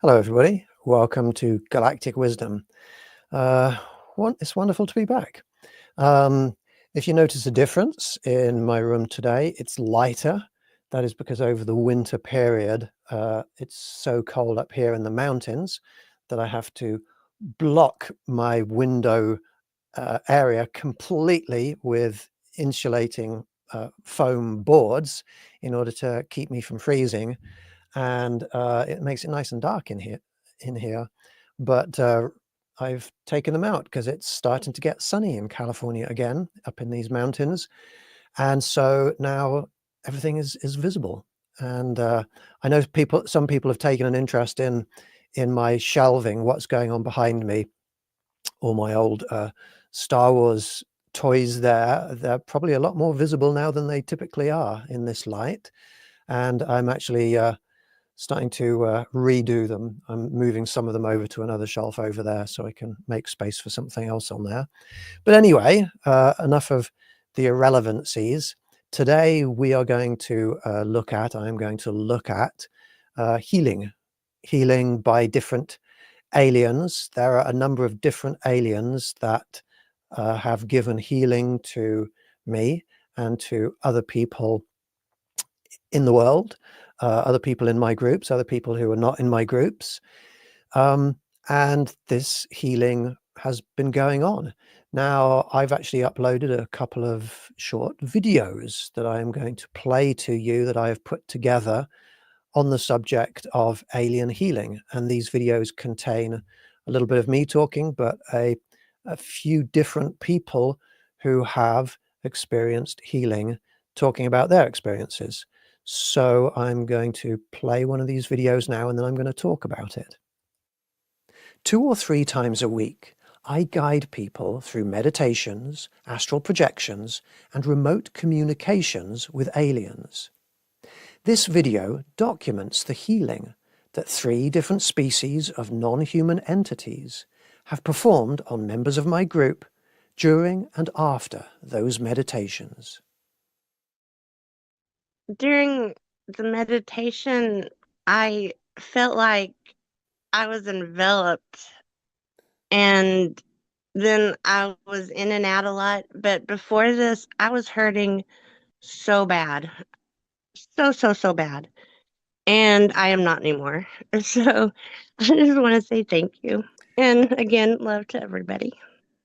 Hello, everybody. Welcome to Galactic Wisdom. Uh, it's wonderful to be back. If you notice a difference in my room today, it's lighter. That is because over the winter period, it's so cold up here in the mountains that I have to block my window area completely with insulating foam boards in order to keep me from freezing. And it makes it nice and dark in here. But I've taken them out because it's starting to get sunny in California again, up in these mountains. And so now everything is visible. And I know some people have taken an interest in my shelving, what's going on behind me, all my old Star Wars toys there. They're probably a lot more visible now than they typically are in this light. And I'm actually starting to redo them. I'm moving some of them over to another shelf over there so I can make space for something else on there. But anyway, enough of the irrelevancies. Today we are going to I'm going to look at healing by different aliens. There are a number of different aliens that have given healing to me and to other people in the world, other people in my groups, other people who are not in my groups. And this healing has been going on. Now, I've actually uploaded a couple of short videos that I am going to play to you that I have put together on the subject of alien healing. And these videos contain a little bit of me talking, but a few different people who have experienced healing talking about their experiences. So I'm going to play one of these videos now, and then I'm going to talk about it. 2 or 3 times a week, I guide people through meditations, astral projections, and remote communications with aliens. This video documents the healing that 3 different species of non-human entities have performed on members of my group during and after those meditations. During the meditation, I felt like I was enveloped, and then I was in and out a lot. But before this, I was hurting so bad. So bad. And I am not anymore. So I just want to say thank you. And again, love to everybody.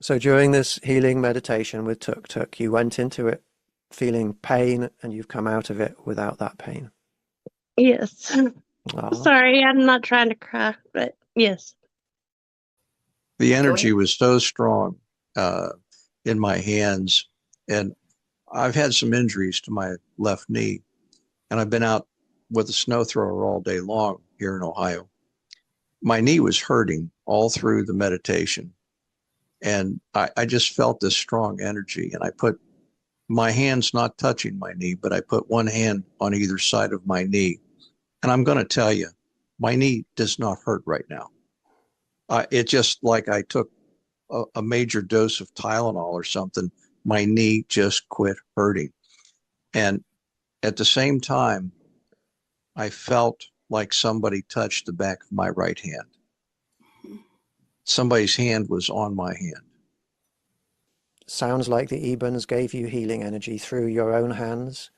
So during this healing meditation with Tuk Tuk, you went into it feeling pain and you've come out of it without that pain. Yes. Oh. Sorry, I'm not trying to cry, but yes. The energy was so strong in my hands, and I've had some injuries to my left knee, and I've been out with a snow thrower all day long here in Ohio. My knee was hurting all through the meditation, and I just felt this strong energy, and I put my hands not touching my knee, but I put one hand on either side of my knee. And I'm going to tell you, my knee does not hurt right now. It just like I took a major dose of Tylenol or something, my knee just quit hurting. And at the same time, I felt like somebody touched the back of my right hand. Somebody's hand was on my hand. Sounds like the Ebens gave you healing energy through your own hands.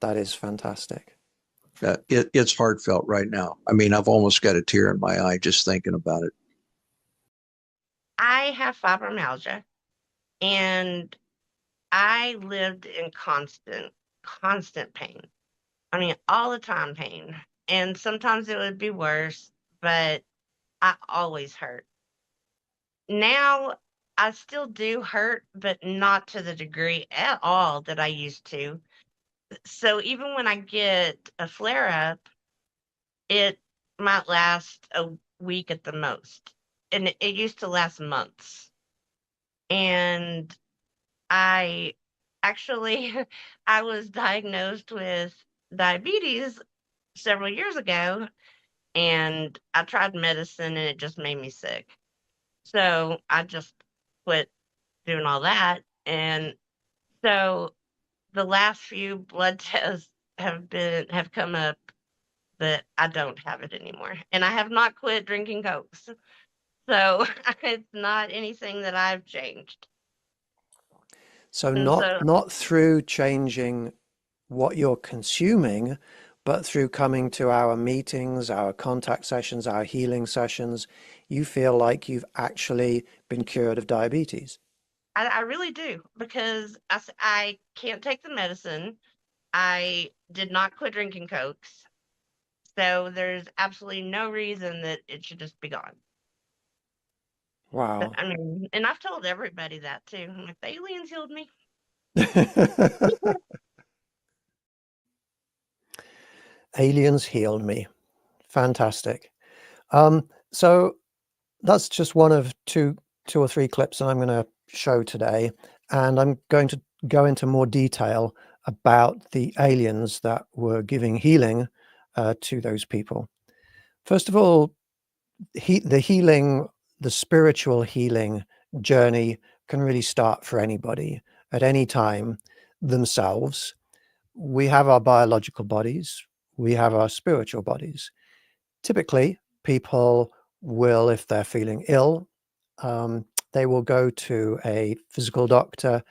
That is fantastic. It's heartfelt right now. I mean, I've almost got a tear in my eye just thinking about it. I have fibromyalgia, and I lived in constant pain. I mean, all the time pain. And sometimes it would be worse, but I always hurt. Now I still do hurt, but not to the degree at all that I used to. So even when I get a flare up, it might last a week at the most. And it used to last months. And I actually I was diagnosed with diabetes several years ago, and I tried medicine and it just made me sick. So I just quit doing all that. And so the last few blood tests have come up but I don't have it anymore. And I have not quit drinking Cokes. So it's not anything that I've changed. So And not through changing what you're consuming, but through coming to our meetings, our contact sessions, our healing sessions, you feel like you've actually been cured of diabetes. I really do, because I can't take the medicine. I did not quit drinking Cokes. So there's absolutely no reason that it should just be gone. Wow. I mean, and I've told everybody that too. I'm like, the aliens healed me. Aliens healed me. Fantastic. So that's just one of two or three clips that I'm going to show today, and I'm going to go into more detail about the aliens that were giving healing to those people. First of all, the spiritual healing journey can really start for anybody at any time themselves. We have our biological bodies, we have our spiritual bodies. Typically, people will, if they're feeling ill, they will go to a physical doctor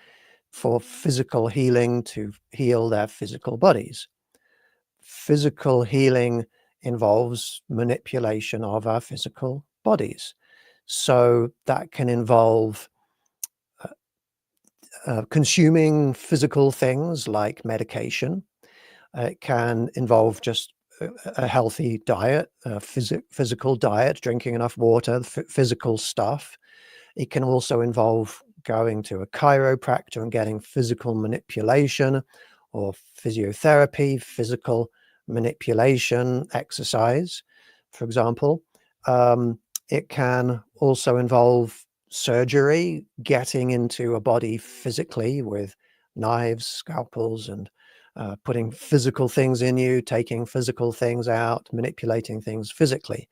for physical healing to heal their physical bodies. Physical healing involves manipulation of our physical bodies. So that can involve consuming physical things like medication. It can involve just a healthy diet, physical diet, drinking enough water, physical stuff. It can also involve going to a chiropractor and getting physical manipulation or physiotherapy, physical manipulation, exercise, for example. It can also involve surgery, getting into a body physically with knives, scalpels, and putting physical things in you, taking physical things out, manipulating things physically.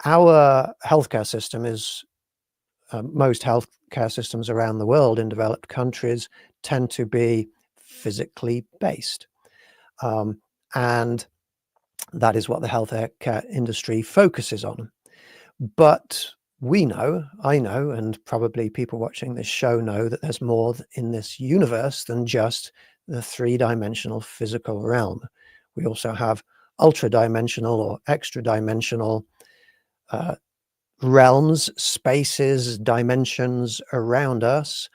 Our healthcare system is, most healthcare systems around the world in developed countries tend to be physically based. And that is what the healthcare industry focuses on. But I know, and probably people watching this show know, that there's more in this universe than just the three-dimensional physical realm. We also have ultra-dimensional or extra-dimensional realms, spaces, dimensions around us,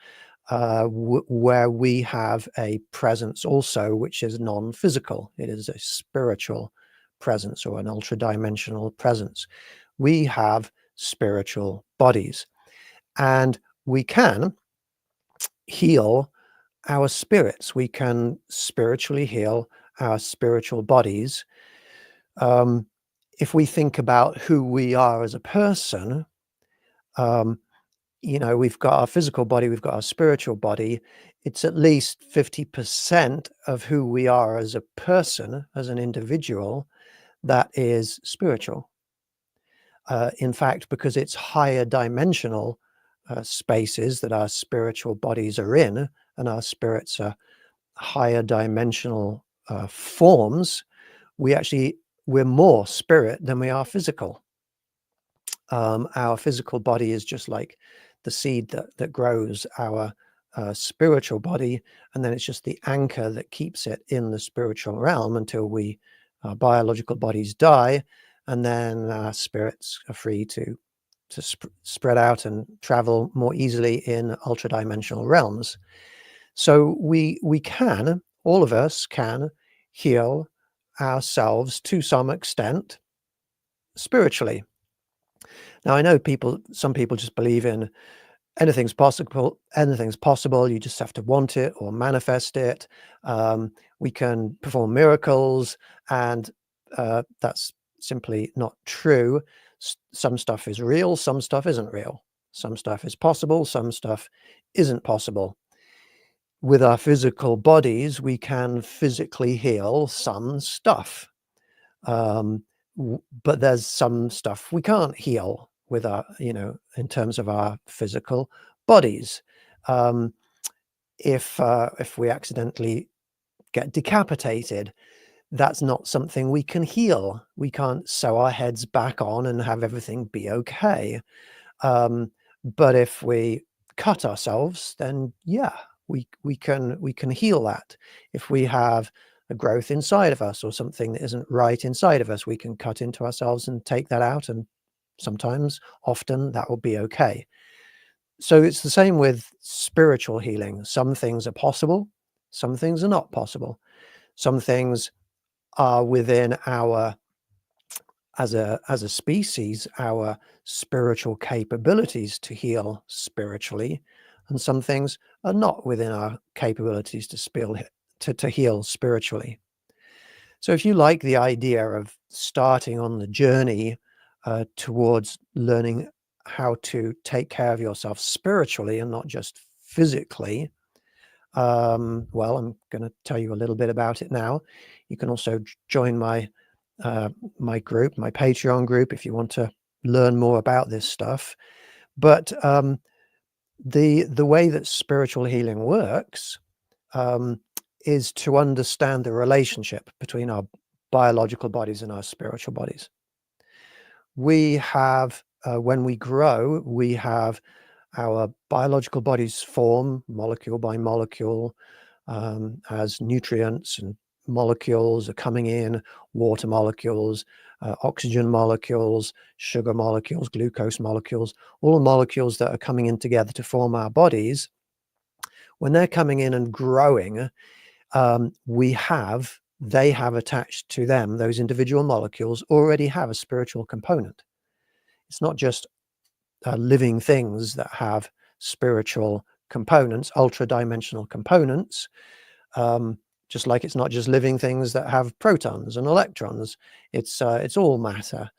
where we have a presence also, which is non-physical. It is a spiritual presence or an ultra-dimensional presence. We have spiritual bodies, and we can heal our spirits. We can spiritually heal our spiritual bodies. If we think about who we are as a person, we've got our physical body, we've got our spiritual body. It's at least 50% of who we are as a person, as an individual, that is spiritual. In fact, because it's higher dimensional spaces that our spiritual bodies are in, and our spirits are higher dimensional forms, we're more spirit than we are physical. Our physical body is just like the seed that grows our spiritual body, and then it's just the anchor that keeps it in the spiritual realm until our biological bodies die, and then our spirits are free to spread out and travel more easily in ultra-dimensional realms. So all of us can heal ourselves to some extent spiritually. Now, I know some people just believe in anything's possible, you just have to want it or manifest it. We can perform miracles, and that's simply not true. Some stuff is real, some stuff isn't real. Some stuff is possible, some stuff isn't possible. With our physical bodies, we can physically heal some stuff. But there's some stuff we can't heal with our, in terms of our physical bodies. If we accidentally get decapitated, that's not something we can heal. We can't sew our heads back on and have everything be okay. But if we cut ourselves, then yeah, we can heal that. If we have a growth inside of us or something that isn't right inside of us, we can cut into ourselves and take that out, and sometimes, often, that will be okay. So it's the same with spiritual healing. Some things are possible, some things are not possible. Some things are within our, as a species, our spiritual capabilities to heal spiritually, and some things are not within our capabilities to heal spiritually. So if you like the idea of starting on the journey towards learning how to take care of yourself spiritually and not just physically, well, I'm going to tell you a little bit about it now. You can also join my group, my Patreon group, if you want to learn more about this stuff. But the way that spiritual healing works is to understand the relationship between our biological bodies and our spiritual bodies. We have, when we grow, we have our biological bodies form molecule by molecule as nutrients and molecules are coming in, water molecules, oxygen molecules, sugar molecules, glucose molecules, all the molecules that are coming in together to form our bodies. When they're coming in and growing, they have attached to them, those individual molecules already have a spiritual component. It's not just living things that have spiritual components, ultra-dimensional components, just like it's not just living things that have protons and electrons. It's all matter.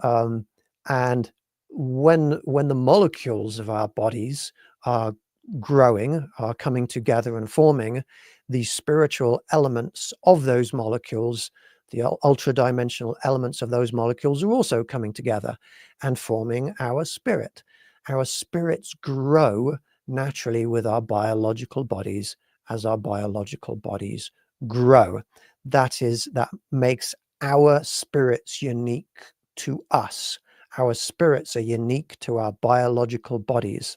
And when the molecules of our bodies are growing, are coming together and forming, the spiritual elements of those molecules, the ultra-dimensional elements of those molecules, are also coming together and forming our spirit. Our spirits grow naturally with our biological bodies as our biological bodies grow. That makes our spirits unique to us. Our spirits are unique to our biological bodies.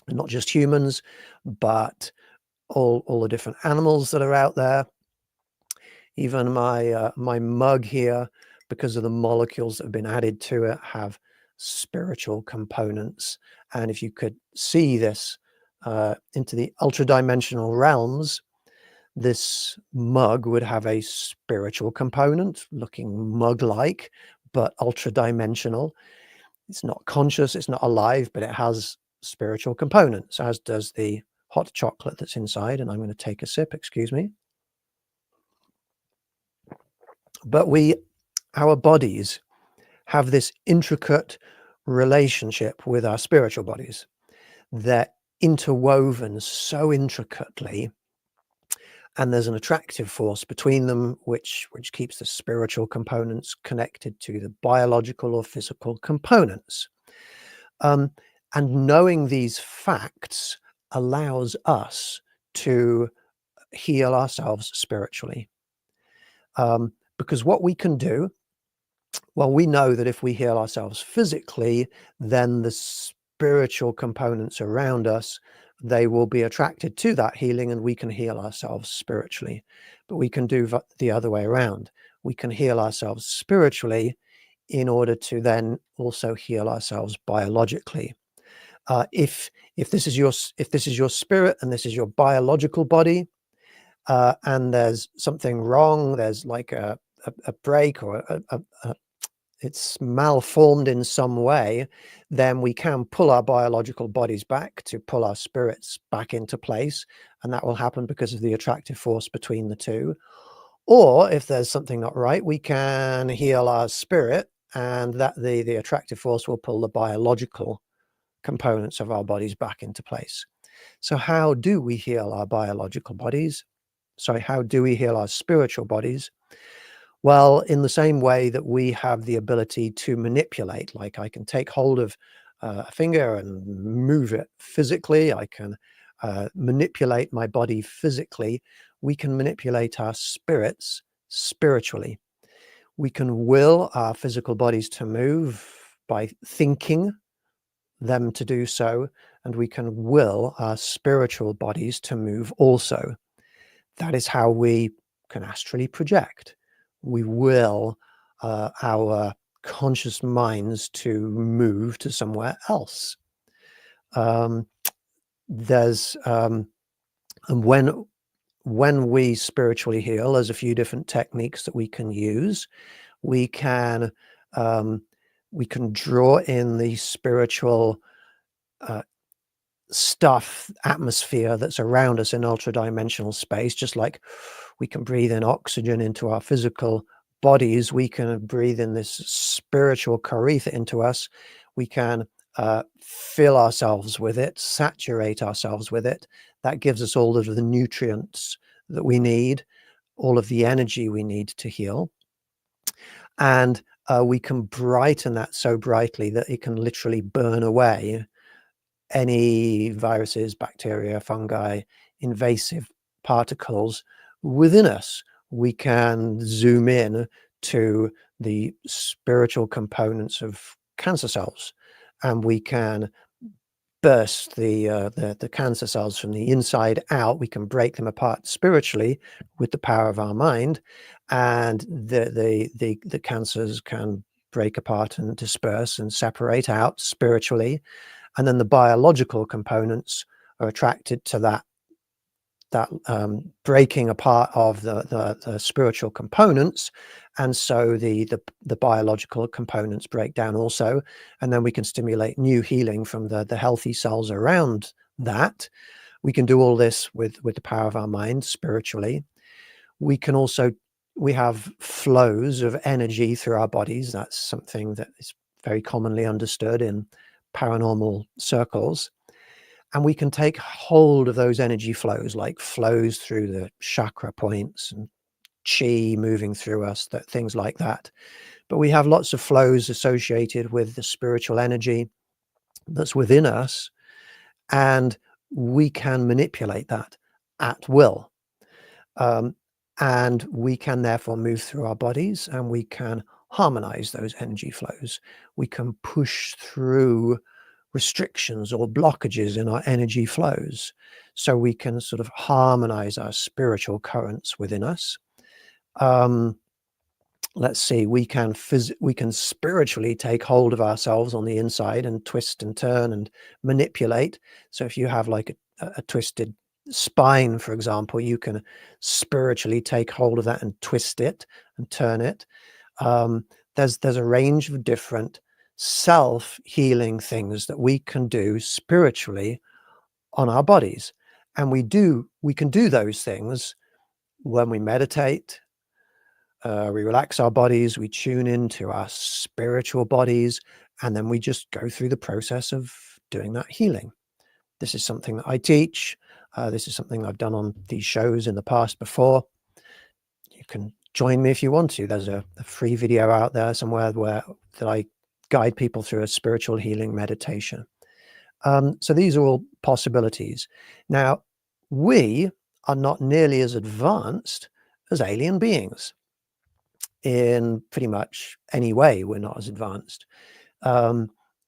And not just humans, but all the different animals that are out there. Even my mug here, because of the molecules that have been added to it, have spiritual components. And if you could see this into the ultra-dimensional realms, this mug would have a spiritual component, looking mug-like, but ultra-dimensional. It's not conscious, it's not alive, but it has spiritual components, as does the hot chocolate that's inside. And I'm going to take a sip, excuse me. But our bodies have this intricate relationship with our spiritual bodies. They're interwoven so intricately, and there's an attractive force between them which keeps the spiritual components connected to the biological or physical components. And knowing these facts allows us to heal ourselves spiritually. Because what we can do, well, we know that if we heal ourselves physically, then the spiritual components around us, they will be attracted to that healing, and we can heal ourselves spiritually. But we can do the other way around. We can heal ourselves spiritually in order to then also heal ourselves biologically. If this is your spirit and this is your biological body, and there's something wrong, there's like a break, or it's malformed in some way, then we can pull our biological bodies back to pull our spirits back into place, and that will happen because of the attractive force between the two. Or if there's something not right, we can heal our spirit, and that the attractive force will pull the biological components of our bodies back into place. So how do we heal our biological bodies? Sorry, how do we heal our spiritual bodies? Well, in the same way that we have the ability to manipulate, like I can take hold of a finger and move it physically, I can manipulate my body physically, we can manipulate our spirits spiritually. We can will our physical bodies to move by thinking them to do so, and we can will our spiritual bodies to move also. That is how we can astrally project. We will our conscious minds to move to somewhere else. And when we spiritually heal, there's a few different techniques that we can use. We can draw in the spiritual stuff, atmosphere that's around us in ultra-dimensional space. Just like we can breathe in oxygen into our physical bodies, we can breathe in this spiritual charisma into us. We can fill ourselves with it, saturate ourselves with it. That gives us all of the nutrients that we need, all of the energy we need to heal. And we can brighten that so brightly that it can literally burn away any viruses, bacteria, fungi, invasive particles within us. We can zoom in to the spiritual components of cancer cells, and we can burst the cancer cells from the inside out. We can break them apart spiritually with the power of our mind, and the cancers can break apart and disperse and separate out spiritually. And then the biological components are attracted to that breaking apart of the spiritual components, and so the biological components break down also, and then we can stimulate new healing from the healthy cells around that. We can do all this with the power of our mind spiritually. We can also, we have flows of energy through our bodies. That's something that is very commonly understood in paranormal circles. And we can take hold of those energy flows, like flows through the chakra points and chi moving through us, things like that. But we have lots of flows associated with the spiritual energy that's within us, and we can manipulate that at will. And we can therefore move through our bodies, and we can harmonize those energy flows. We can push through restrictions or blockages in our energy flows, so we can sort of harmonize our spiritual currents within us. Let's see, we can spiritually take hold of ourselves on the inside and twist and turn and manipulate. So if you have like a twisted spine, for example, you can spiritually take hold of that and twist it and turn it. There's a range of different self-healing things that we can do spiritually on our bodies, and we can do those things when we meditate. We relax our bodies, we tune into our spiritual bodies, and then we just go through the process of doing that healing. This is something that I teach. This is something I've done on these shows in the past before. You can join me if you want to. There's a free video out there somewhere that I guide people through a spiritual healing meditation. So these are all possibilities. Now, we are not nearly as advanced as alien beings. In pretty much any way, we're not as advanced.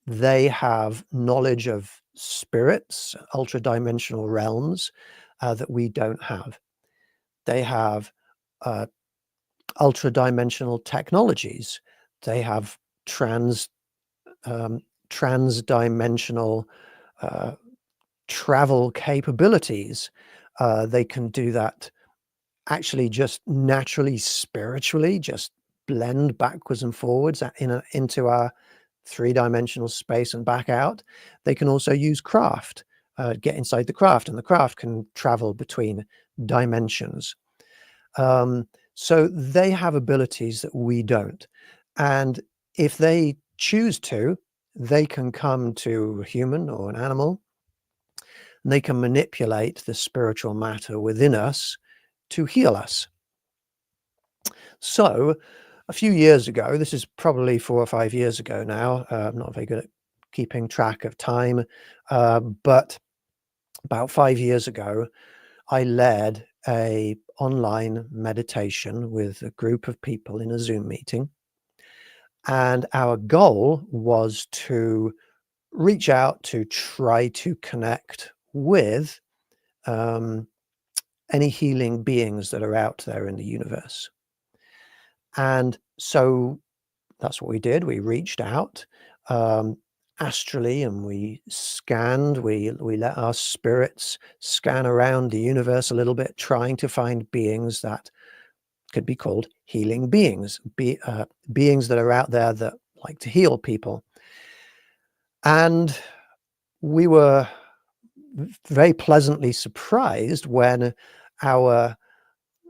They have knowledge of spirits, ultra-dimensional realms that we don't have. They have ultra-dimensional technologies. They have trans-dimensional travel capabilities. They can do that actually just naturally, spiritually, just blend backwards and forwards into our three-dimensional space and back out. They can also use craft, get inside the craft, and the craft can travel between dimensions. So they have abilities that we don't. And if they choose to, they can come to a human or an animal, and they can manipulate the spiritual matter within us to heal us. So a few years ago, this is probably 4 or 5 years ago now, I'm not very good at keeping track of time, but about 5 years ago, I led a online meditation with a group of people in a Zoom meeting. And our goal was to reach out to try to connect with any healing beings that are out there in the universe. And so that's what we did. We reached out astrally, and we scanned. We let our spirits scan around the universe a little bit, trying to find beings that could be called healing beings, beings that are out there that like to heal people. And we were very pleasantly surprised when our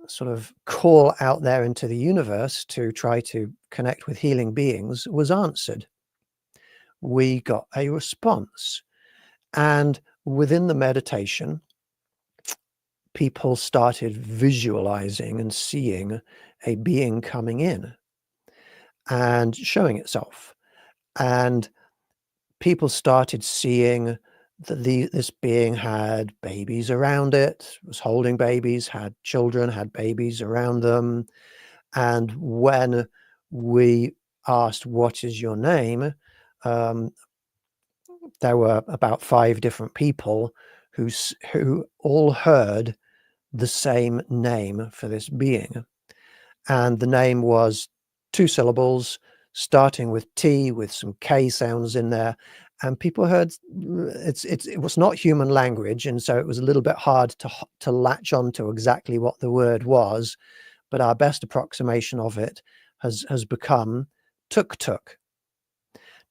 sort of call out there into the universe to try to connect with healing beings was answered. We got a response, and within the meditation, people started visualizing and seeing a being coming in and showing itself. And people started seeing that this being had babies around it, was holding babies, had children, had babies around them. And when we asked, "What is your name?" There were about 5 different people who all heard the same name for this being. And the name was 2 syllables, starting with T with some K sounds in there. And people heard it was not human language, and so it was a little bit hard to latch on to exactly what the word was. But our best approximation of it has become Tuk Tuk.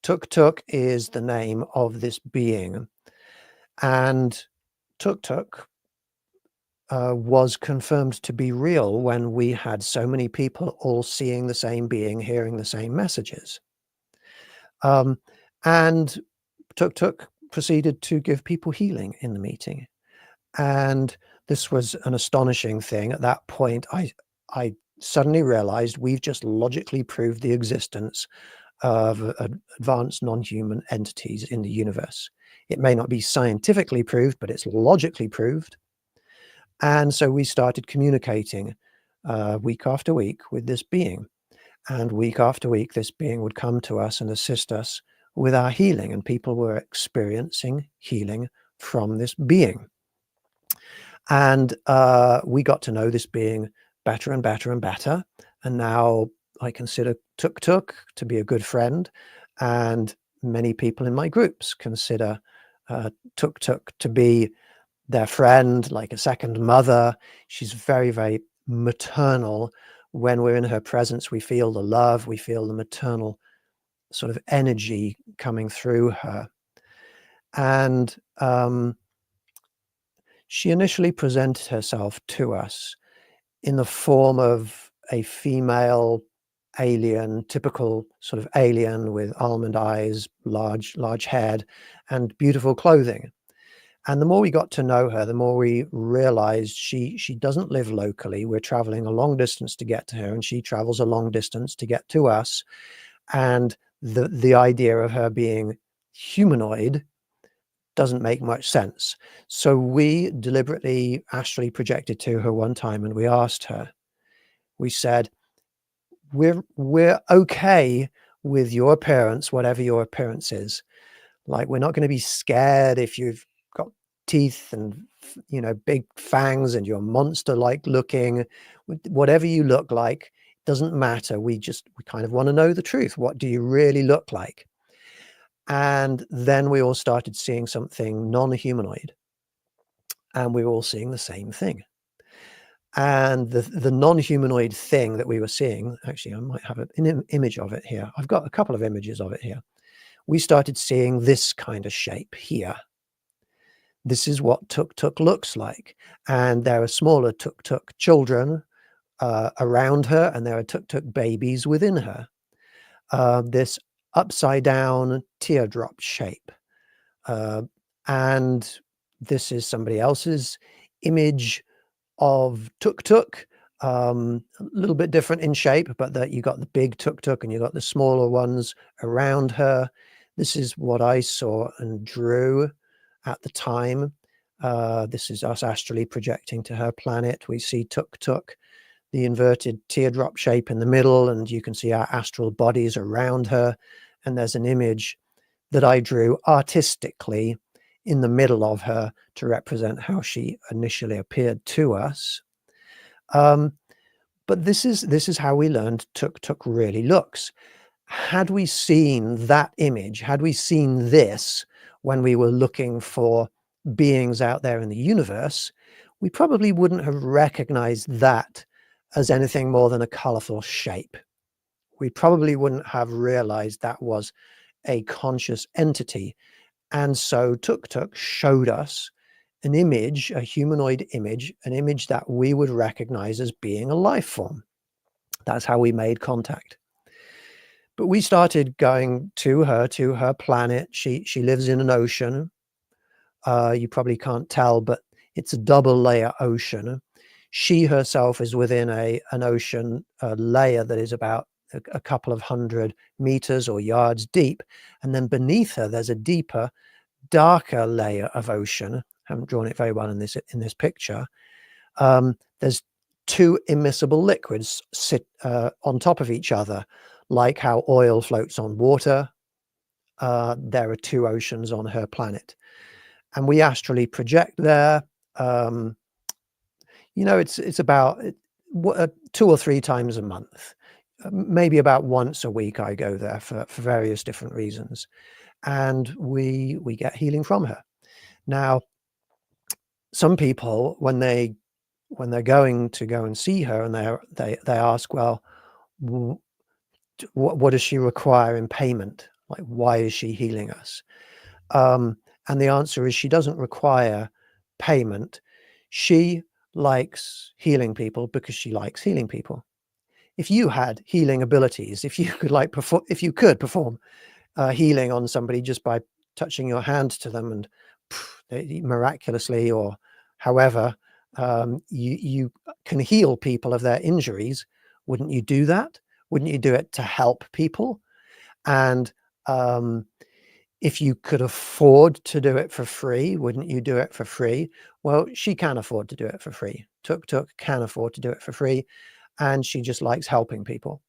Tuk Tuk is the name of this being, and Tuk Tuk was confirmed to be real when we had so many people all seeing the same being, hearing the same messages. And Tuk Tuk proceeded to give people healing in the meeting. And this was an astonishing thing. At that point, I suddenly realized we've just logically proved the existence of advanced non-human entities in the universe. It may not be scientifically proved, but it's logically proved. And so we started communicating week after week with this being. And week after week, this being would come to us and assist us with our healing. And people were experiencing healing from this being. And we got to know this being better and better and better. And now I consider Tuk Tuk to be a good friend. And many people in my groups consider Tuk Tuk to be their friend, like a second mother. She's very, very maternal. When we're in her presence, we feel the love, we feel the maternal sort of energy coming through her. And she initially presented herself to us in the form of a female alien, typical sort of alien with almond eyes, large head, and beautiful clothing. And the more we got to know her, the more we realized she doesn't live locally. We're traveling a long distance to get to her, and she travels a long distance to get to us. And the idea of her being humanoid doesn't make much sense. So we deliberately astrally projected to her one time, and we asked her, we said, we're okay with your appearance, whatever your appearance is. Like, we're not going to be scared if you've got teeth and, you know, big fangs and you're monster-like looking. Whatever you look like, doesn't matter. We kind of want to know the truth. What do you really look like? And then we all started seeing something non-humanoid, and we were all seeing the same thing. And the non-humanoid thing that we were seeing, actually, I might have an image of it here. I've got a couple of images of it here. We started seeing this kind of shape here. This is what Tuk Tuk looks like. And there are smaller Tuk Tuk children around her, and there are Tuk Tuk babies within her. This upside down teardrop shape. And this is somebody else's image of Tuk Tuk, a little bit different in shape, but that you got the big Tuk Tuk and you got the smaller ones around her. This is what I saw and drew at the time. This is us astrally projecting to her planet. We see Tuk Tuk, the inverted teardrop shape in the middle, and you can see our astral bodies around her. And there's an image that I drew artistically in the middle of her to represent how she initially appeared to us. But this is how we learned Tuk Tuk really looks. Had we seen that image, had we seen this when we were looking for beings out there in the universe, we probably wouldn't have recognized that as anything more than a colorful shape. We probably wouldn't have realized that was a conscious entity. And so Tuk Tuk showed us an image, a humanoid image, an image that we would recognize as being a life form. That's how we made contact. But we started going to her planet. She lives in an ocean. You probably can't tell, but it's a double layer ocean. She herself is within an ocean layer that is about a couple of 100 meters or yards deep. And then beneath her, there's a deeper, darker layer of ocean. I haven't drawn it very well in this picture. There's two immiscible liquids sit on top of each other, like how oil floats on water. There are two oceans on her planet, and we astrally project there. It's about 2 or 3 times a month, maybe about once a week. I go there for various different reasons, and we get healing from her. Now, some people, when they're going to go and see her, and they ask, well, what does she require in payment? Like, why is she healing us? And the answer is she doesn't require payment. She likes healing people because she likes healing people. If you had healing abilities, if you could perform healing on somebody just by touching your hand to them, and they miraculously, or however, you can heal people of their injuries, wouldn't you do that? Wouldn't you do it to help people? And if you could afford to do it for free, wouldn't you do it for free? Well, she can afford to do it for free. Tuk Tuk can afford to do it for free, and she just likes helping people.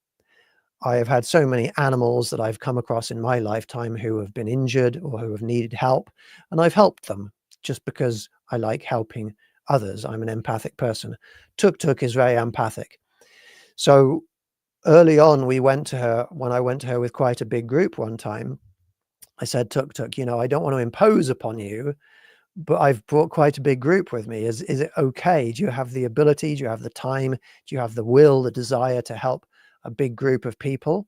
I have had so many animals that I've come across in my lifetime who have been injured or who have needed help, and I've helped them just because I like helping others. I'm an empathic person. Tuk Tuk is very empathic. So early on, when I went to her with quite a big group one time, I said, Tuk Tuk, I don't want to impose upon you, but I've brought quite a big group with me. Is it okay? Do you have the ability? Do you have the time? Do you have the will, the desire to help a big group of people?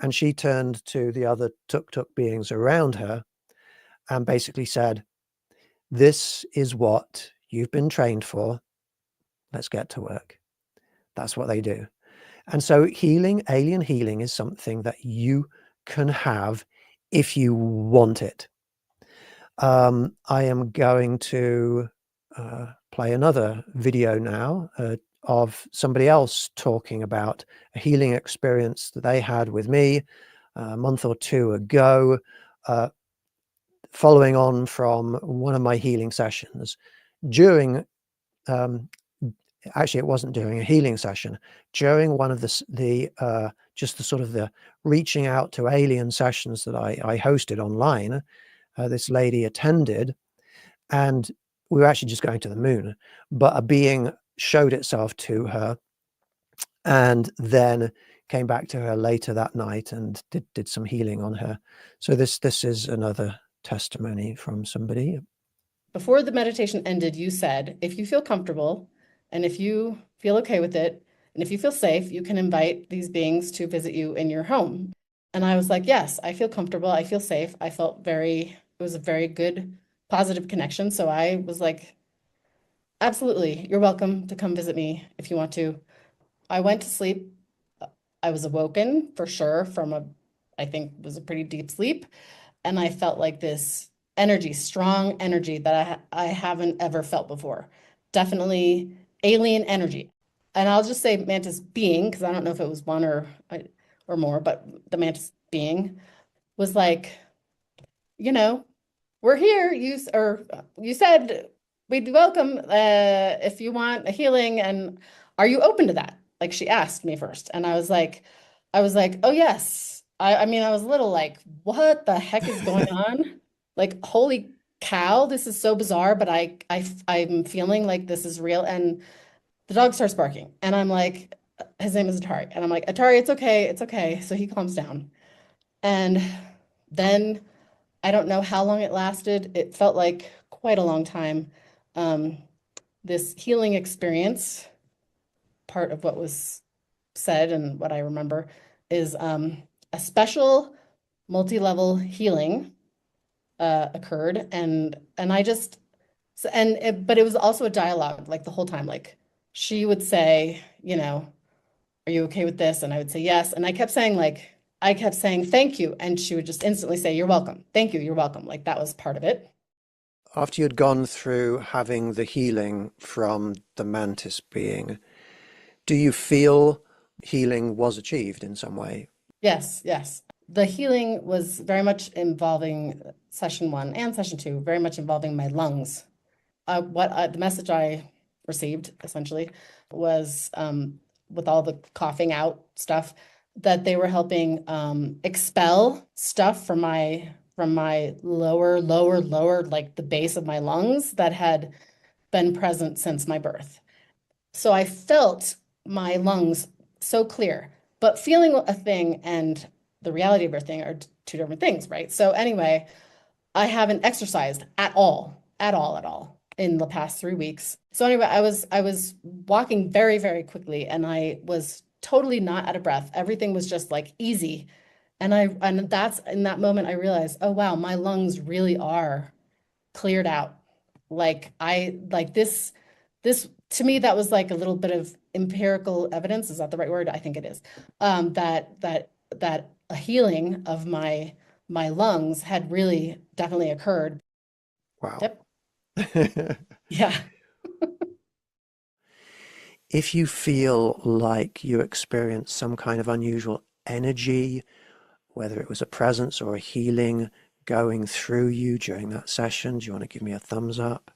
And she turned to the other Tuk Tuk beings around her and basically said, this is what you've been trained for. Let's get to work. That's what they do. And so alien healing is something that you can have if you want it. I am going to play another video now of somebody else talking about a healing experience that they had with me a month or 2 ago, following on from one of my healing sessions. Actually, it wasn't during a healing session. During one of the sort of the reaching out to alien sessions that I hosted online, this lady attended, and we were actually just going to the moon, but a being showed itself to her and then came back to her later that night and did some healing on her. So this is another testimony from somebody. Before the meditation ended, you said, if you feel comfortable and if you feel okay with it, and if you feel safe, you can invite these beings to visit you in your home. And I was like, yes, I feel comfortable. I feel safe. I felt it was a very good, positive connection. So I was like, absolutely, you're welcome to come visit me if you want to. I went to sleep. I was awoken for sure from I think it was a pretty deep sleep. And I felt like this energy, strong energy that I haven't ever felt before. Definitely alien energy. And I'll just say mantis being, because I don't know if it was one or more, but the mantis being was like, we're here. You said we'd welcome if you want a healing, and are you open to that? Like she asked me first, and I was like, oh yes. I mean, I was a little like, what the heck is going on? Like, holy cow, this is so bizarre, but I'm feeling like this is real. And the dog starts barking, and I'm like, his name is Atari, and I'm like, Atari, it's okay, it's okay. So he calms down, and then I don't know how long it lasted. It felt like quite a long time. Um, this healing experience, part of what was said and what I remember is a special multi-level healing occurred, and I just but it was also a dialogue like the whole time. Like she would say, are you okay with this? And I would say yes, and I kept saying thank you, and she would just instantly say, you're welcome, thank you, you're welcome. Like that was part of it. After you'd gone through having the healing from the mantis being, do you feel healing was achieved in some way? Yes, yes. The healing was very much involving session 1 and session 2, very much involving my lungs. The message I received essentially was with all the coughing out stuff, that they were helping expel stuff from my lower, like the base of my lungs that had been present since my birth. So I felt my lungs so clear, but feeling a thing and the reality of a thing are two different things, right? So anyway, I haven't exercised at all in the past 3 weeks. So anyway, I was walking very, very quickly, and I was totally not out of breath. Everything was just like easy. And that's in that moment I realized, oh wow, my lungs really are cleared out. Like this to me, that was like a little bit of empirical evidence. Is that the right word? I think it is. That a healing of my lungs had really definitely occurred. Wow. Yep. Yeah. If you feel like you experience some kind of unusual energy, whether it was a presence or a healing going through you during that session, do you want to give me a thumbs up?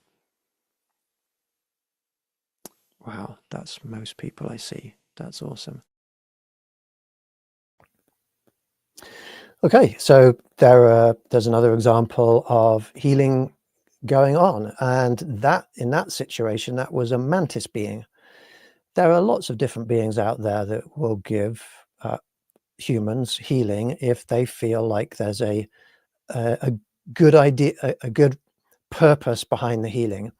Wow, that's most people I see. That's awesome. Okay, so there's another example of healing going on, and that in that situation, that was a mantis being. There are lots of different beings out there that will give humans healing if they feel like there's a good idea, a good purpose behind the healing.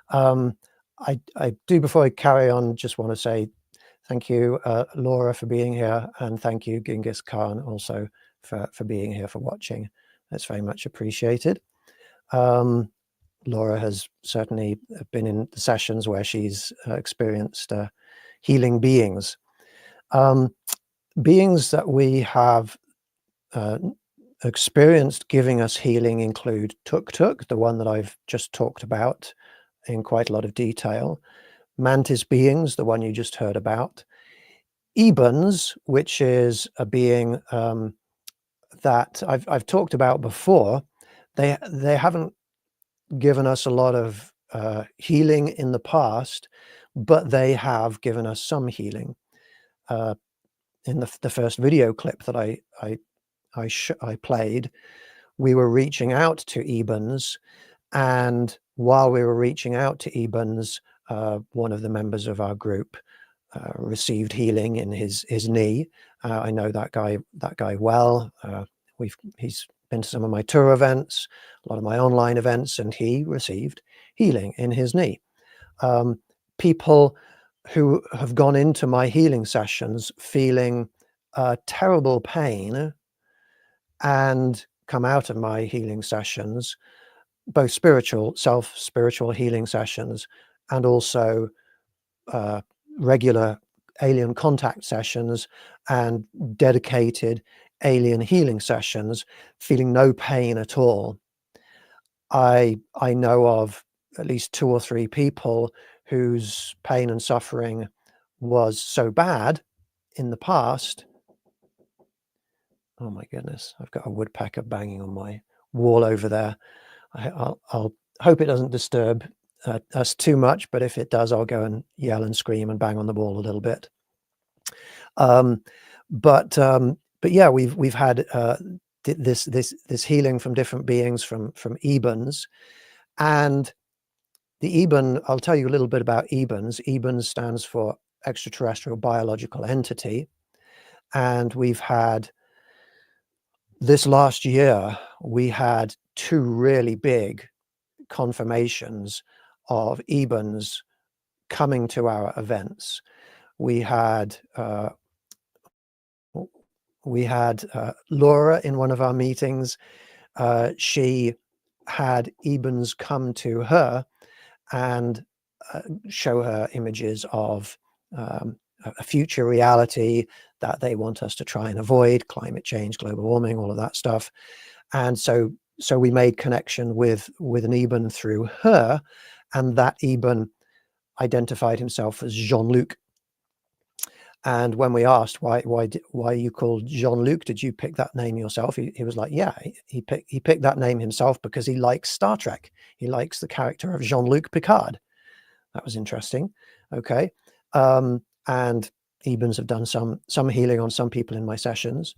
I do, before I carry on, just want to say thank you, Laura, for being here, and thank you, Genghis Khan, also for being here, for watching. That's very much appreciated. Laura has certainly been in the sessions where she's experienced healing beings. Beings that we have experienced giving us healing include Tuk Tuk, the one that I've just talked about in quite a lot of detail, mantis beings, the one you just heard about, Ebons, which is a being that I've talked about before. They haven't given us a lot of healing in the past, but they have given us some healing. In the first video clip that I played, we were reaching out to Ebons, and while we were reaching out to Ebons, one of the members of our group received healing in his knee. I know that guy well. He's been to some of my tour events, a lot of my online events, and he received healing in his knee. People who have gone into my healing sessions feeling terrible pain and come out of my healing sessions, both spiritual healing sessions, and also regular alien contact sessions and dedicated alien healing sessions, feeling no pain at all. I know of at least 2 or 3 people whose pain and suffering was so bad in the past. Oh my goodness, I've got a woodpecker banging on my wall over there. I'll hope it doesn't disturb us too much, but if it does, I'll go and yell and scream and bang on the wall a little bit. But yeah, we've had this healing from different beings, from Ebens. And the Eben, I'll tell you a little bit about Ebens. Ebens stands for extraterrestrial biological entity. And we've had, this last year, we had 2 really big confirmations of Ebens coming to our events. We had Laura in one of our meetings. She had Ebens come to her and show her images of a future reality that they want us to try and avoid: climate change, global warming, all of that stuff. And so we made connection with an Eben through her, and that Eben identified himself as Jean-Luc. And when we asked why are you called Jean-Luc, did you pick that name yourself? He was like, yeah, he picked that name himself because he likes Star Trek. He likes the character of Jean-Luc Picard. That was interesting. Okay. And Ebens have done some healing on some people in my sessions.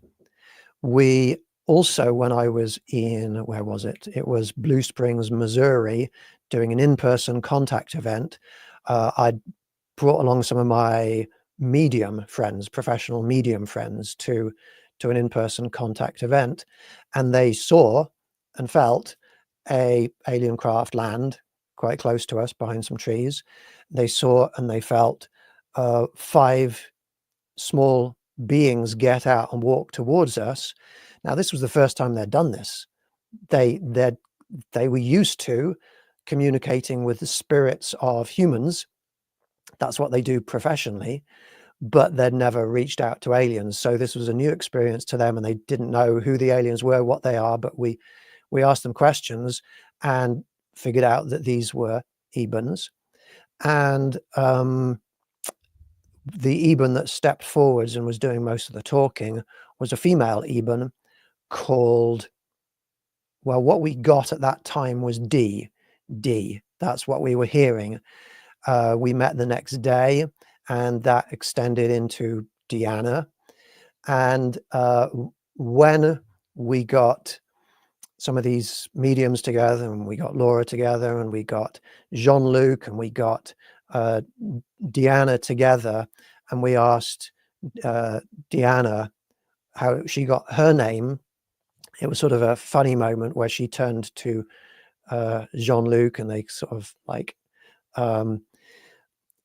We also, when I was in, where was it? It was Blue Springs, Missouri, doing an in-person contact event. I brought along some of my medium friends, professional medium friends, to an in-person contact event, and they saw and felt a alien craft land quite close to us behind some trees. They saw and they felt 5 small beings get out and walk towards us. Now, this was the first time they'd done this. They were used to communicating with the spirits of humans. That's what they do professionally, but they'd never reached out to aliens. So this was a new experience to them, and they didn't know who the aliens were, what they are. But we asked them questions and figured out that these were Ebens. And the Eben that stepped forwards and was doing most of the talking was a female Eben called, well, what we got at that time was D. That's what we were hearing. We met the next day, and that extended into Deanna. And when we got some of these mediums together, and we got Laura together, and we got Jean-Luc, and we got Deanna together, and we asked Deanna how she got her name. It was sort of a funny moment where she turned to Jean-Luc, and they sort of like,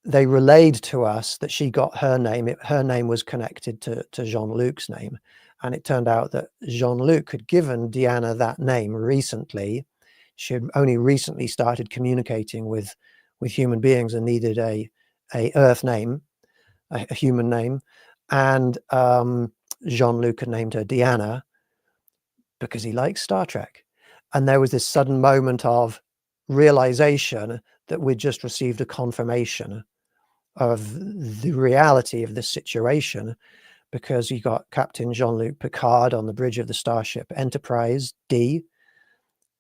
they relayed to us that she got her name. Her name was connected to Jean-Luc's name. And it turned out that Jean-Luc had given Deanna that name recently. She had only recently started communicating with human beings and needed a Earth name, a human name. And Jean-Luc had named her Deanna because he likes Star Trek. And there was this sudden moment of realization that we'd just received a confirmation of the reality of this situation, because you got Captain Jean-Luc Picard on the bridge of the Starship Enterprise D,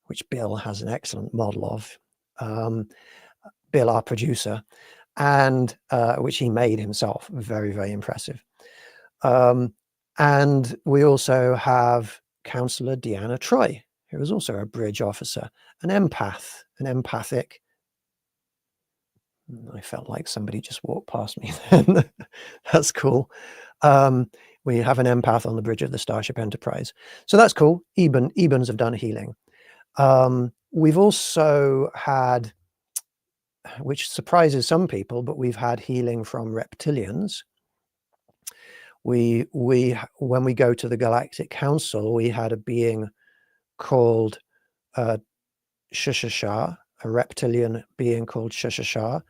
which Bill has an excellent model of, Bill, our producer, and which he made himself. Very, very impressive. And we also have Counselor Deanna Troy, who is also a bridge officer, an empath, an empathic. I felt like somebody just walked past me then. That's cool. We have an empath on the bridge of the Starship Enterprise. So that's cool. Ebens have done healing. We've also had, which surprises some people, but we've had healing from reptilians. When we go to the Galactic Council, we had a being called Shashasha, a reptilian being called Shashasha,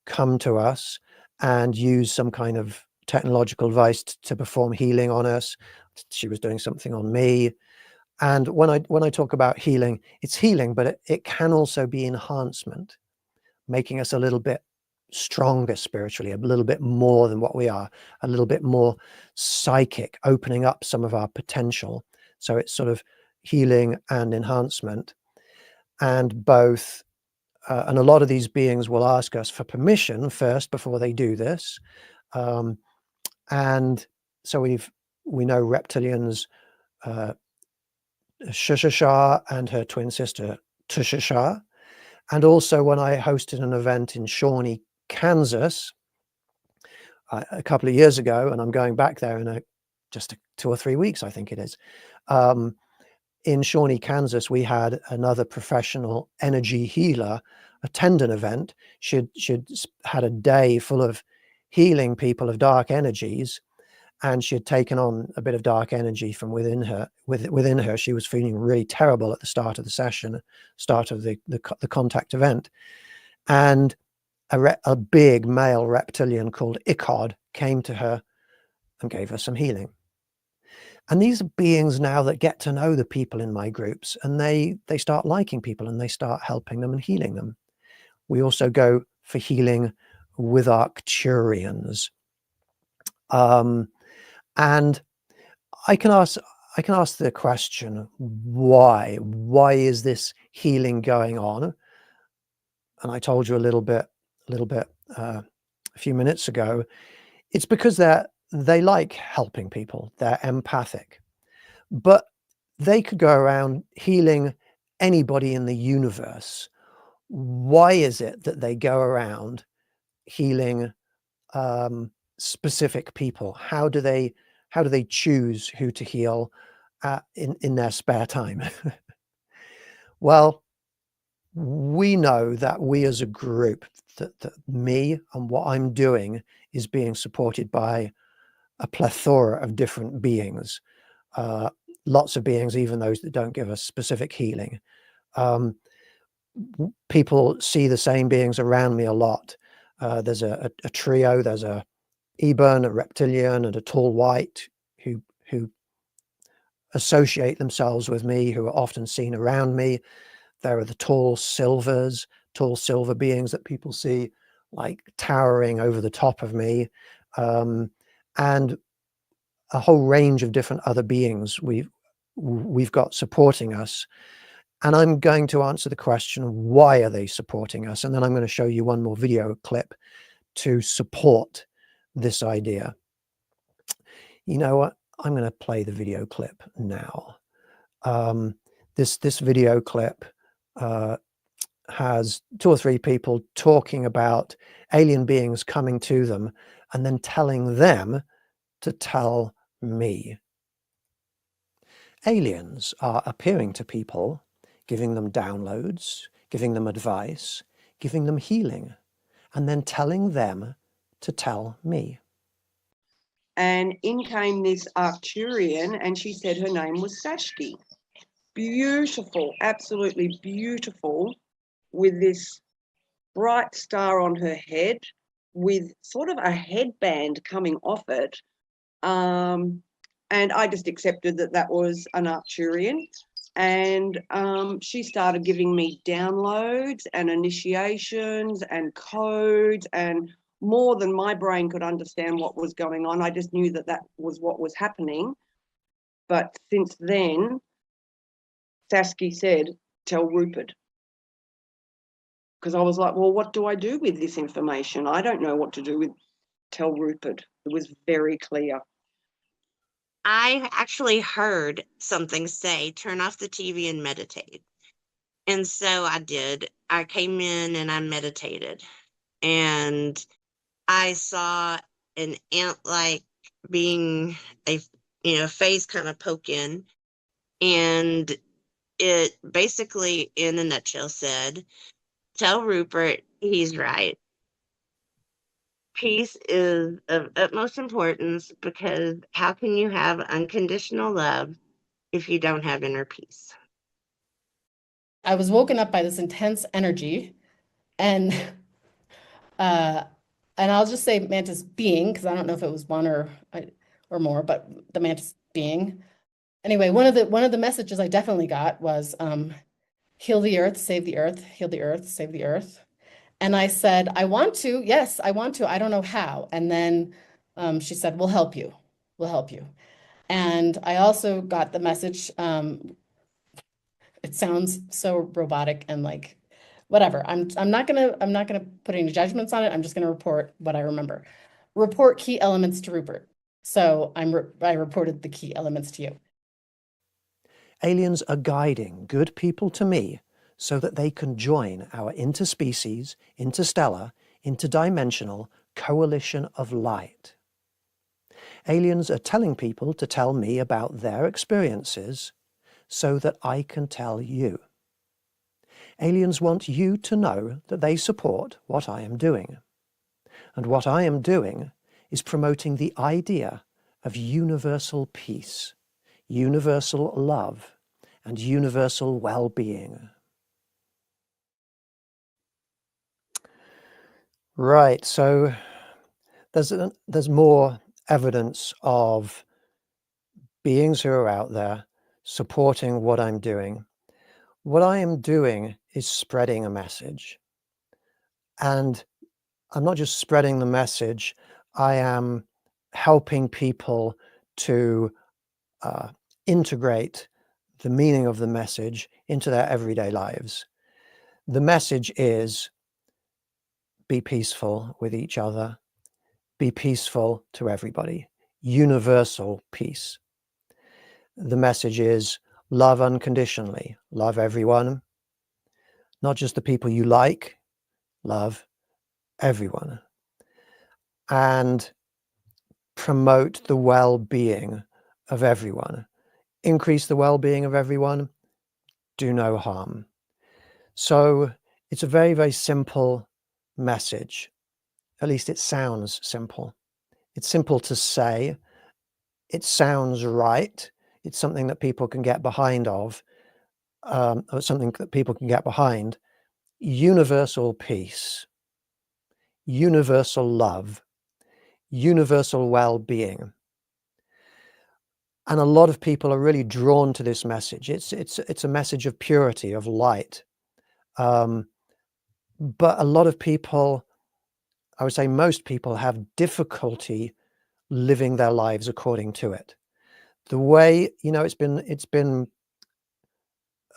come to us and use some kind of technological device to perform healing on us. She was doing something on me. And when I talk about healing, it's healing, but it can also be enhancement, making us a little bit stronger spiritually, a little bit more than what we are, a little bit more psychic, opening up some of our potential. So it's sort of healing and enhancement. and both and a lot of these beings will ask us for permission first before they do this. And so we know reptilians, Shusha and her twin sister Tushisha. And also when I hosted an event in Shawnee, Kansas, a couple of years ago, and I'm going back there in just 2 or 3 weeks, I think it is. In Shawnee, Kansas, we had another professional energy healer attend an event. She'd had a day full of healing people of dark energies, and she had taken on a bit of dark energy from within her. Within her, she was feeling really terrible at the start of the session, start of the contact event, and a big male reptilian called Icod came to her and gave her some healing. And these are beings now that get to know the people in my groups, and they start liking people and they start helping them and healing them. We also go for healing with Arcturians. And I can ask the question, why is this healing going on? And I told you a little bit a few minutes ago. It's because they like helping people. They're empathic, but they could go around healing anybody in the universe. Why is it that they go around healing specific people? How do they choose who to heal in their spare time? Well, we know that we as a group, that me and what I'm doing is being supported by a plethora of different beings, lots of beings, even those that don't give us specific healing. People see the same beings around me a lot. There's a trio. There's a Ebon, a reptilian, and a tall white who associate themselves with me, who are often seen around me. There are the tall silver beings that people see like towering over the top of me, and a whole range of different other beings we've got supporting us. And I'm going to answer the question, why are they supporting us? And then I'm going to show you one more video clip to support this idea. You know what? I'm going to play the video clip now. This video clip has 2 or 3 people talking about alien beings coming to them and then telling them to tell me. Aliens are appearing to people, giving them downloads, giving them advice, giving them healing, and then telling them to tell me. And in came this Arcturian, and she said her name was Sashki. Beautiful, absolutely beautiful, with this bright star on her head, with sort of a headband coming off it. And I just accepted that was an Arcturian. And she started giving me downloads and initiations and codes, and more than my brain could understand what was going on. I just knew that was what was happening. But since then, Sasky said, tell Rupert. Because I was like, well, what do I do with this information? I don't know what to do with tell Rupert. It was very clear. I actually heard something say, turn off the TV and meditate. And so I did. I came in and I meditated. And I saw an ant-like being, a face kind of poke in. And it basically, in a nutshell, said, tell Rupert he's right. Peace is of utmost importance, because how can you have unconditional love if you don't have inner peace? I was woken up by this intense energy, and I'll just say mantis being, because I don't know if it was one or more, but the mantis being. Anyway, one of the messages I definitely got was heal the earth, save the earth, heal the earth, save the earth. And I said, I want to. Yes, I want to. I don't know how. And then she said, we'll help you. We'll help you. And I also got the message It sounds so robotic and like whatever. I'm not gonna put any judgments on it. I'm just gonna report what I remember. Report key elements to Rupert. So I reported the key elements to you. Aliens are guiding good people to me so that they can join our interspecies, interstellar, interdimensional coalition of light. Aliens are telling people to tell me about their experiences so that I can tell you. Aliens want you to know that they support what I am doing. And what I am doing is promoting the idea of universal peace, universal love, and universal well-being. Right, so there's more evidence of beings who are out there supporting what I'm doing. What I am doing is spreading a message. And I'm not just spreading the message, I am helping people to integrate the meaning of the message into their everyday lives. The message is be peaceful with each other, be peaceful to everybody, universal peace. The message is love unconditionally, love everyone, not just the people you like, love everyone, and promote the well-being of everyone. Increase the well-being of everyone, do no harm. So it's a very, very simple message. At least it sounds simple. It's simple to say. It sounds right. It's something that people can get behind or something that people can get behind. Universal peace, universal love, universal well-being. And a lot of people are really drawn to this message. It's a message of purity, of light. But a lot of people, I would say most people, have difficulty living their lives according to it. The way, it's been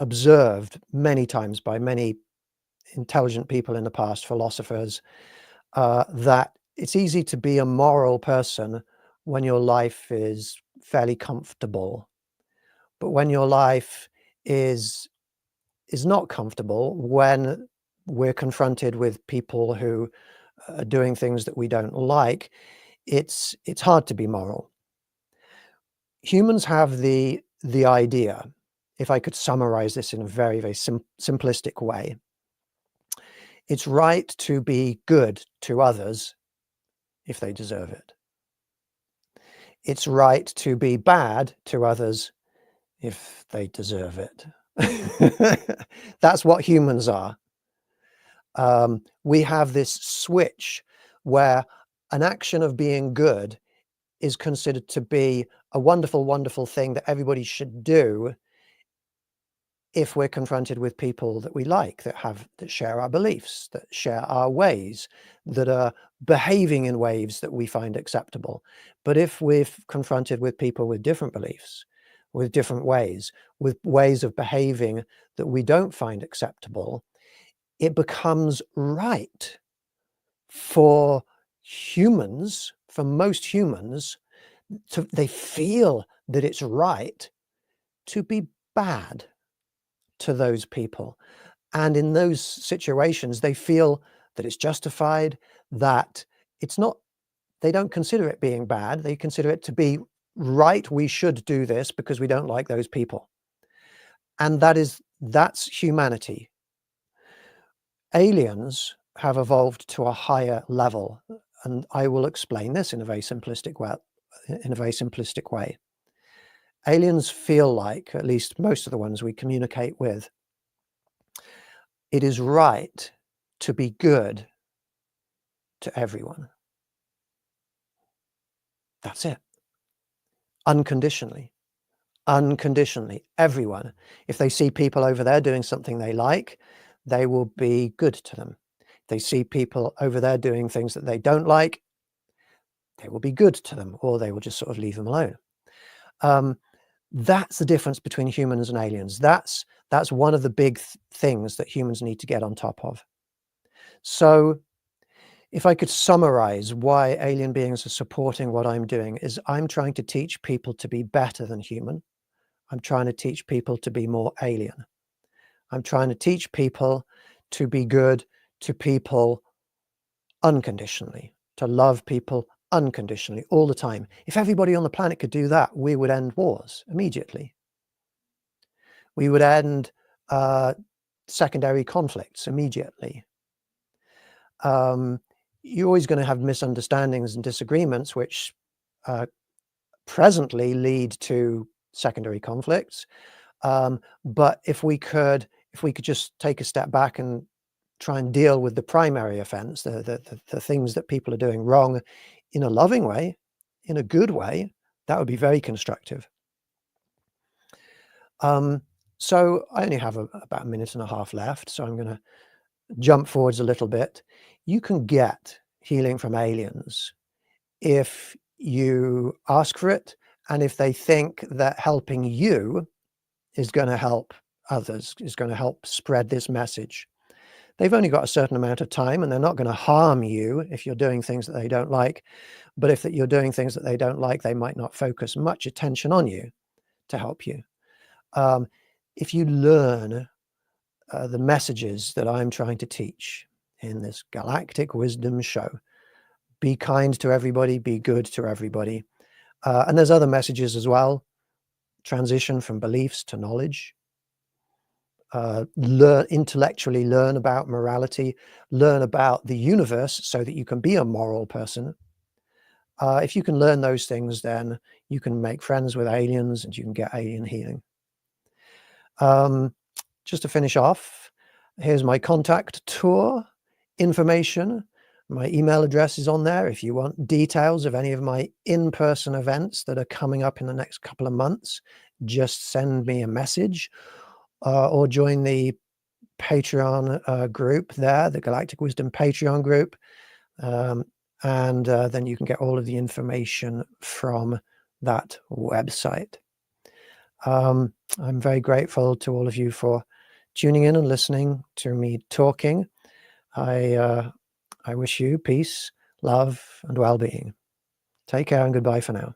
observed many times by many intelligent people in the past, philosophers, that it's easy to be a moral person when your life is fairly comfortable. But when your life is not comfortable, when we're confronted with people who are doing things that we don't like, it's hard to be moral. Humans have the idea, if I could summarize this in a very, very simplistic way, it's right to be good to others if they deserve it. It's right to be bad to others if they deserve it. That's what humans are. We have this switch where an action of being good is considered to be a wonderful, wonderful thing that everybody should do if we're confronted with people that we like, that share our beliefs, that share our ways, that are behaving in ways that we find acceptable. But if we're confronted with people with different beliefs, with different ways, with ways of behaving that we don't find acceptable, it becomes right for humans, for most humans, they feel that it's right to be bad to those people. And in those situations, they feel that it's justified, that it's not, they don't consider it being bad. They consider it to be right. We should do this because we don't like those people. And that's humanity. Aliens have evolved to a higher level. And I will explain this in a very simplistic way. Aliens feel like, at least most of the ones we communicate with, it is right to be good to everyone. That's it. Unconditionally. Unconditionally. Everyone. If they see people over there doing something they like, they will be good to them. If they see people over there doing things that they don't like, they will be good to them, or they will just sort of leave them alone. That's the difference between humans and aliens. That's one of the big things that humans need to get on top of. So if I could summarize why alien beings are supporting what I'm doing, is I'm trying to teach people to be better than human. I'm trying to teach people to be more alien. I'm trying to teach people to be good to people unconditionally, to love people unconditionally all the time. If everybody on the planet could do that, we would end wars immediately. We would end secondary conflicts immediately. You're always going to have misunderstandings and disagreements, which presently lead to secondary conflicts. But if we could just take a step back and try and deal with the primary offense, the things that people are doing wrong, in a loving way, in a good way, that would be very constructive. So I only have about a minute and a half left, so I'm going to jump forwards a little bit. You can get healing from aliens if you ask for it, and if they think that helping you is going to help others, is going to help spread this message. They've only got a certain amount of time, and they're not going to harm you if you're doing things that they don't like. But if you're doing things that they don't like, they might not focus much attention on you to help you. If you learn the messages that I'm trying to teach in this Galactic Wisdom show, be kind to everybody, be good to everybody. And there's other messages as well. Transition from beliefs to knowledge. Intellectually learn about morality, learn about the universe so that you can be a moral person. If you can learn those things, then you can make friends with aliens and you can get alien healing. Just to finish off, here's my contact tour information. My email address is on there. If you want details of any of my in-person events that are coming up in the next couple of months, just send me a message or join the Patreon group there, the Galactic Wisdom Patreon group. And then you can get all of the information from that website. I'm very grateful to all of you for tuning in and listening to me talking. I wish you peace, love, and well-being. Take care and goodbye for now.